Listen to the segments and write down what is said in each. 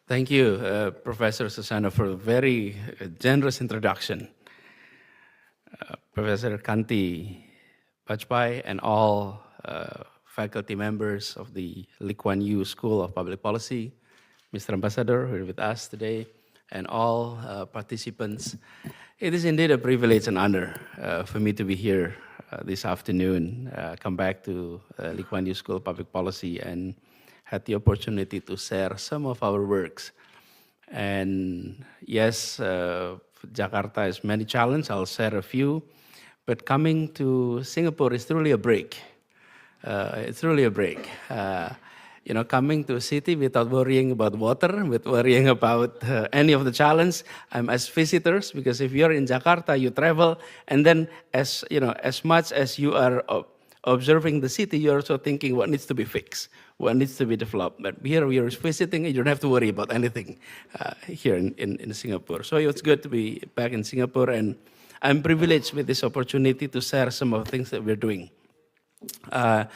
Thank you, Professor Susana, for a very generous introduction. Professor Kanti Bajpai and all faculty members of the Lee Kuan Yew School of Public Policy, Mr. Ambassador, who are with us today, and all participants. It is indeed a privilege and honor for me to be here this afternoon, come back to Lee Kuan Yew School of Public Policy and had the opportunity to share some of our works. And yes, Jakarta has many challenges. I'll share a few. But coming to Singapore is truly a break. It's really a break. Coming to a city without worrying about water, without worrying about any of the challenge. I'm as visitors, because if you're in Jakarta, you travel, and then as much as you are observing the city, you're also thinking what needs to be fixed, what needs to be developed. But here we are visiting, and you don't have to worry about anything here in Singapore. So it's good to be back in Singapore, and I'm privileged with this opportunity to share some of the things that we're doing. Let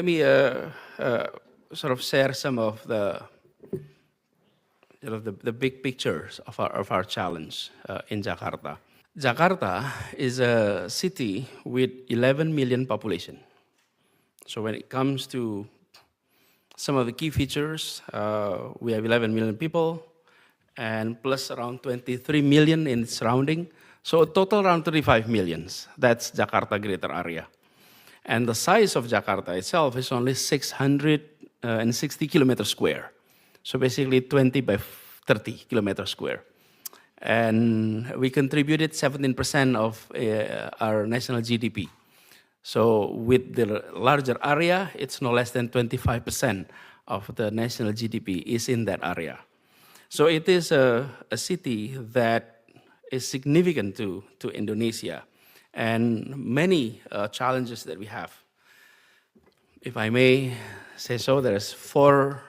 me sort of share some of the the big pictures of our challenge in Jakarta. Jakarta is a city with 11 million population. So when it comes to some of the key features, we have 11 million people, and plus around 23 million in surrounding. So a total around 35 millions. That's Jakarta greater area. And the size of Jakarta itself is only 660 kilometers square. So basically 20 by 30 kilometers square. And we contributed 17% of our national GDP. So with the larger area, it's no less than 25% of the national GDP is in that area. So it is a city that is significant to Indonesia, and many challenges that we have. If I may say so, there's 4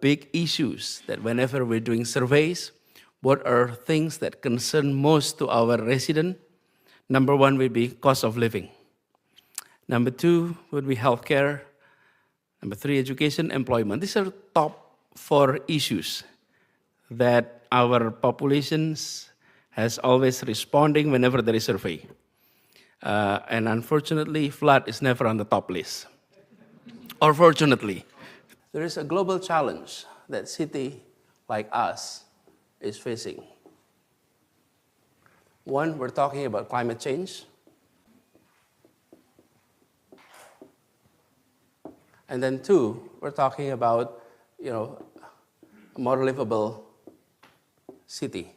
big issues that whenever we're doing surveys, what are things that concern most to our resident? Number 1 would be cost of living. Number 2 would be healthcare. Number 3, education, employment. These are top 4 issues that our populations has always responding whenever there is a survey. And unfortunately, flood is never on the top list. Or fortunately, there is a global challenge that city like us is facing. 1, we're talking about climate change. And then 2, we're talking about, a more livable city.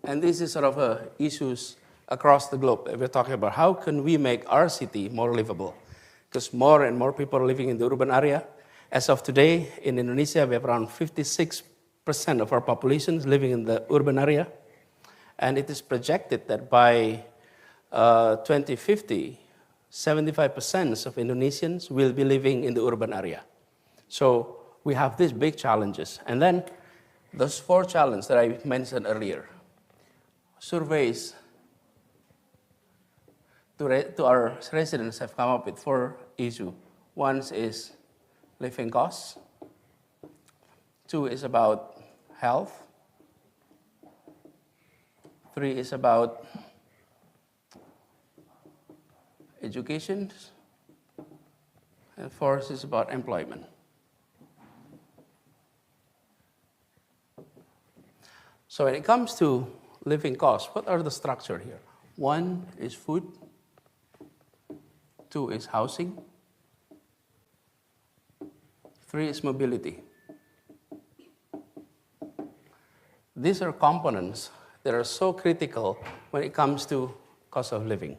And this is sort of issues across the globe. We're talking about how can we make our city more livable? Because more and more people are living in the urban area. As of today, in Indonesia, we have around 56% of our population living in the urban area. And it is projected that by 2050, 75% of Indonesians will be living in the urban area. So we have these big challenges. And then those 4 challenges that I mentioned earlier. Surveys to our residents have come up with 4 issues. 1 is living costs. 2 is about health. 3 is about education. And 4 is about employment. So when it comes to living costs, what are the structure here? 1 is food. 2 is housing. 3 is mobility. These are components that are so critical when it comes to cost of living.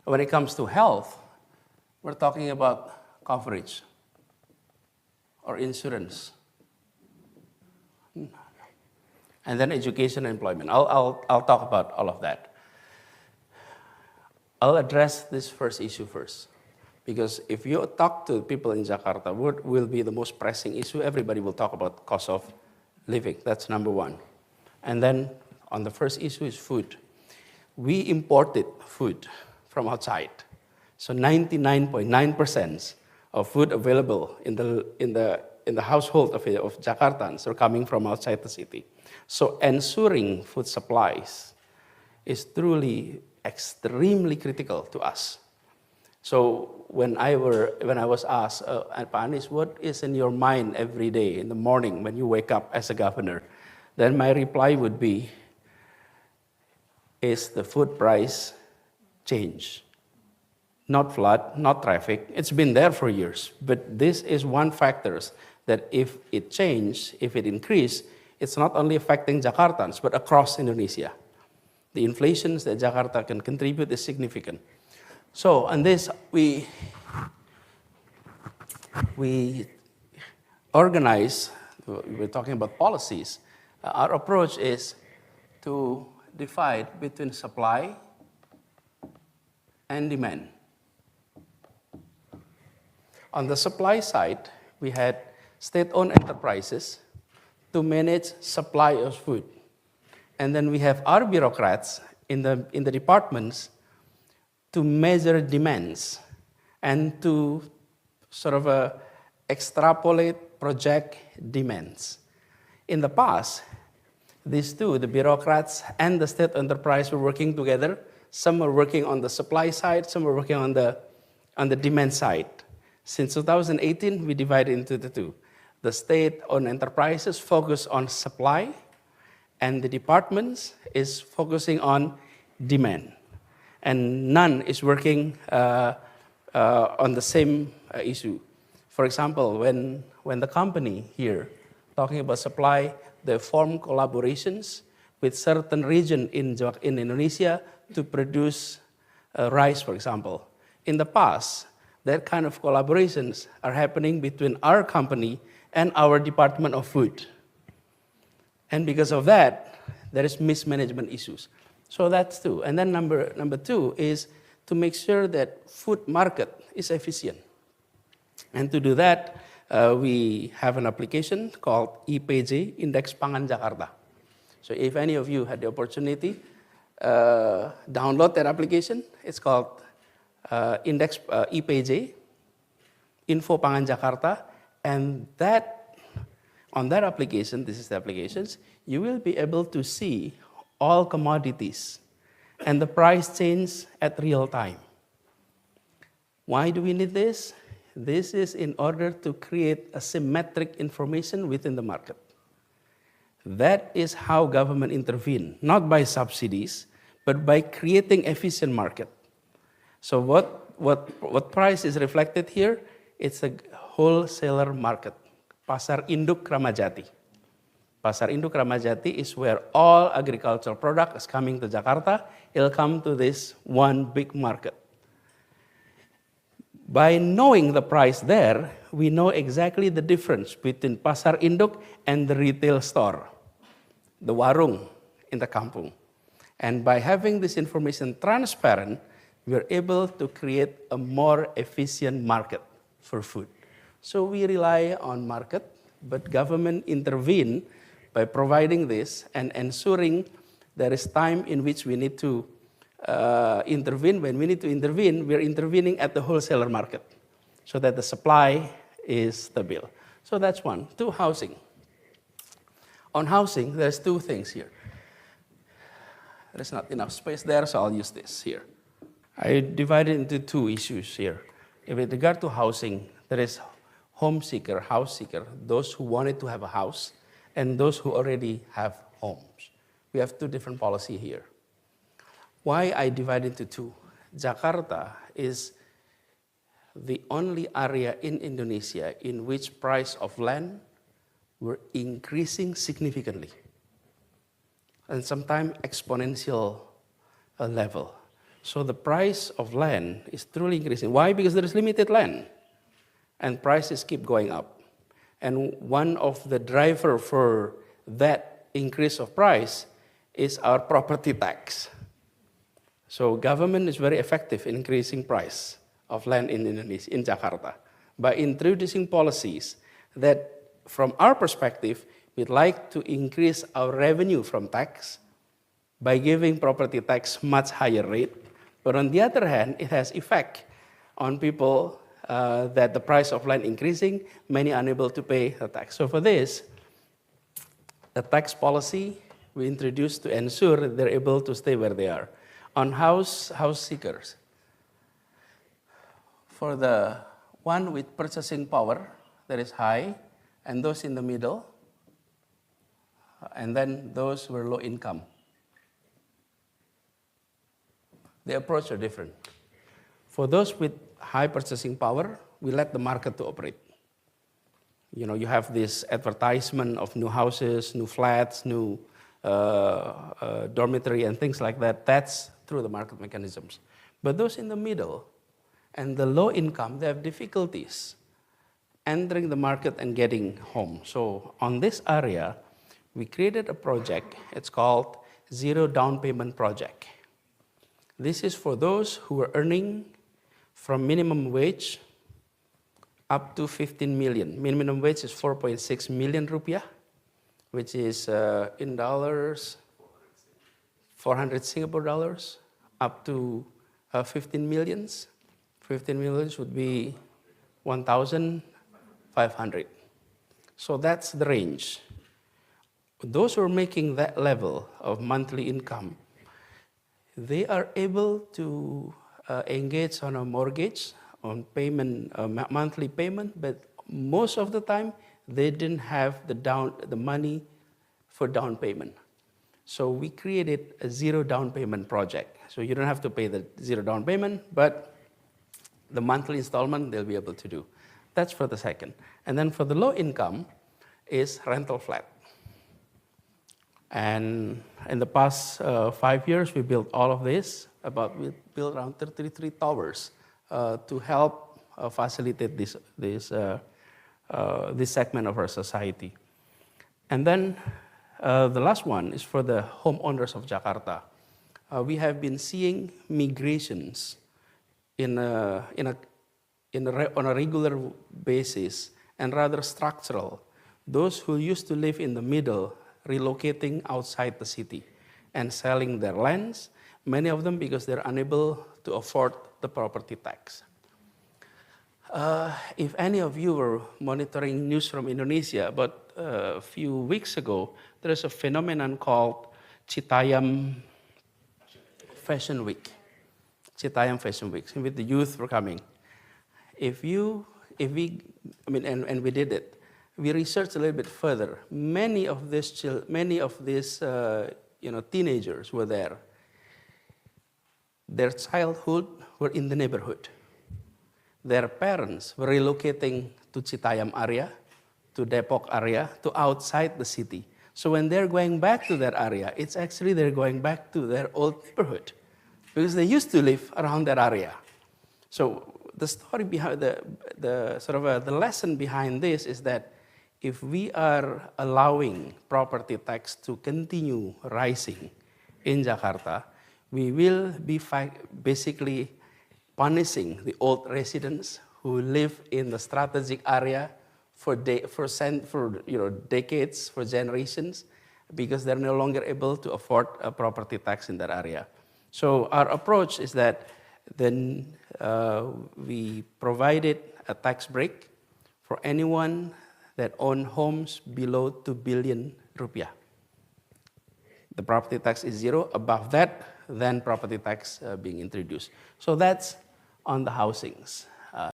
When it comes to health, we're talking about coverage or insurance. And then education and employment. I'll talk about all of that. I'll address this first issue first. Because if you talk to people in Jakarta, what will be the most pressing issue? Everybody will talk about cost of living. That's number 1. And then on the first issue is food. We imported food from outside. So 99.9% of food available in the household of Jakartans or coming from outside the city. So ensuring food supplies is truly extremely critical to us. So when I was asked, Pak Anies, what is in your mind every day in the morning when you wake up as a governor? Then my reply would be, is the food price change? Not flood, not traffic. It's been there for years. But this is one factor that if it changes, if it increases, it's not only affecting Jakartans, but across Indonesia. The inflations that Jakarta can contribute is significant. So on this, we organize, we're talking about policies. Our approach is to divide between supply and demand. On the supply side, we had state-owned enterprises to manage supply of food. And then we have our bureaucrats in the departments to measure demands and to sort of extrapolate, project demands. In the past, these two, the bureaucrats and the state enterprise, were working together. Some were working on the supply side, some were working on the demand side. Since 2018, we divided into the two. The state-owned enterprises focus on supply, and the departments is focusing on demand. And none is working on the same issue. For example, when the company here, talking about supply, they form collaborations with certain region in Indonesia to produce rice, for example. In the past, that kind of collaborations are happening between our company and our Department of Food. And because of that, there is mismanagement issues. So that's two. And then number two is to make sure that food market is efficient. And to do that, we have an application called IPJ, Indeks Pangan Jakarta. So if any of you had the opportunity, download that application. It's called Index IPJ, Info Pangan Jakarta, and on that application, this is the applications, you will be able to see all commodities and the price change at real time. Why do we need this? This is in order to create a symmetric information within the market. That is how government intervene, not by subsidies, but by creating efficient market. So what price is reflected here? It's a wholesaler market, Pasar Induk Ramadjati. Pasar Induk Ramadjati is where all agricultural product is coming to Jakarta. It'll come to this one big market. By knowing the price there, we know exactly the difference between Pasar Induk and the retail store, the warung in the kampung. And by having this information transparent, we are able to create a more efficient market for food. So we rely on market, but government intervene by providing this and ensuring there is time in which we need to intervene. When we need to intervene, we're intervening at the wholesaler market so that the supply is stable. So that's one. Two, housing. On housing, there's two things here. There's not enough space there, so I'll use this here. I divided into two issues here. With regard to housing, there is home seeker, house seeker, those who wanted to have a house, and those who already have homes. We have two different policies here. Why I divide into two? Jakarta is the only area in Indonesia in which price of land were increasing significantly, and sometimes exponential level. So the price of land is truly increasing. Why? Because there is limited land, and prices keep going up. And one of the drivers for that increase of price is our property tax. So government is very effective in increasing price of land in Indonesia, in Jakarta, by introducing policies that, from our perspective, we'd like to increase our revenue from tax by giving property tax much higher rate. But on the other hand, it has effect on people that the price of land increasing, many unable to pay the tax. So for this, the tax policy we introduced to ensure they're able to stay where they are. On house seekers, for the one with purchasing power that is high, and those in the middle, and then those who are low income. The approach are different. For those with high purchasing power, we let the market to operate. You know, you have this advertisement of new houses, new flats, new dormitory and things like that. That's through the market mechanisms. But those in the middle and the low income, they have difficulties entering the market and getting home. So on this area, we created a project. It's called Zero Down Payment Project. This is for those who are earning from minimum wage up to 15 million. Minimum wage is 4.6 million rupiah, which is in dollars, 400 Singapore dollars, up to 15 millions. 15 millions would be 1,500. So that's the range. Those who are making that level of monthly income, they are able to engage on a mortgage, on payment, monthly payment, but most of the time they didn't have the money for down payment. So we created a zero down payment project. So you don't have to pay the zero down payment, but the monthly installment they'll be able to do. That's for the second. And then for the low income is rental flat. And in the past 5 years, we built all of this. We built around 33 towers to help facilitate this segment of our society. And then the last one is for the homeowners of Jakarta. We have been seeing migrations on a regular basis and rather structural. Those who used to live in the middle relocating outside the city and selling their lands, many of them because they're unable to afford the property tax. If any of you were monitoring news from Indonesia, about a few weeks ago, there is a phenomenon called Citayam Fashion Week. Citayam Fashion Week, with the youth were coming. And we did it. We researched a little bit further. Many of these teenagers were there. Their childhood were in the neighborhood. Their parents were relocating to Citayam area, to Depok area, to outside the city. So when they're going back to that area, it's actually they're going back to their old neighborhood because they used to live around that area. So the story behind the lesson behind this is that if we are allowing property tax to continue rising in Jakarta, we will be basically punishing the old residents who live in the strategic area for decades, for generations, because they're no longer able to afford a property tax in that area. So our approach is that then we provided a tax break for anyone that own homes below 2 billion rupiah. The property tax is zero. Above that, then property tax being introduced. So that's on the housings.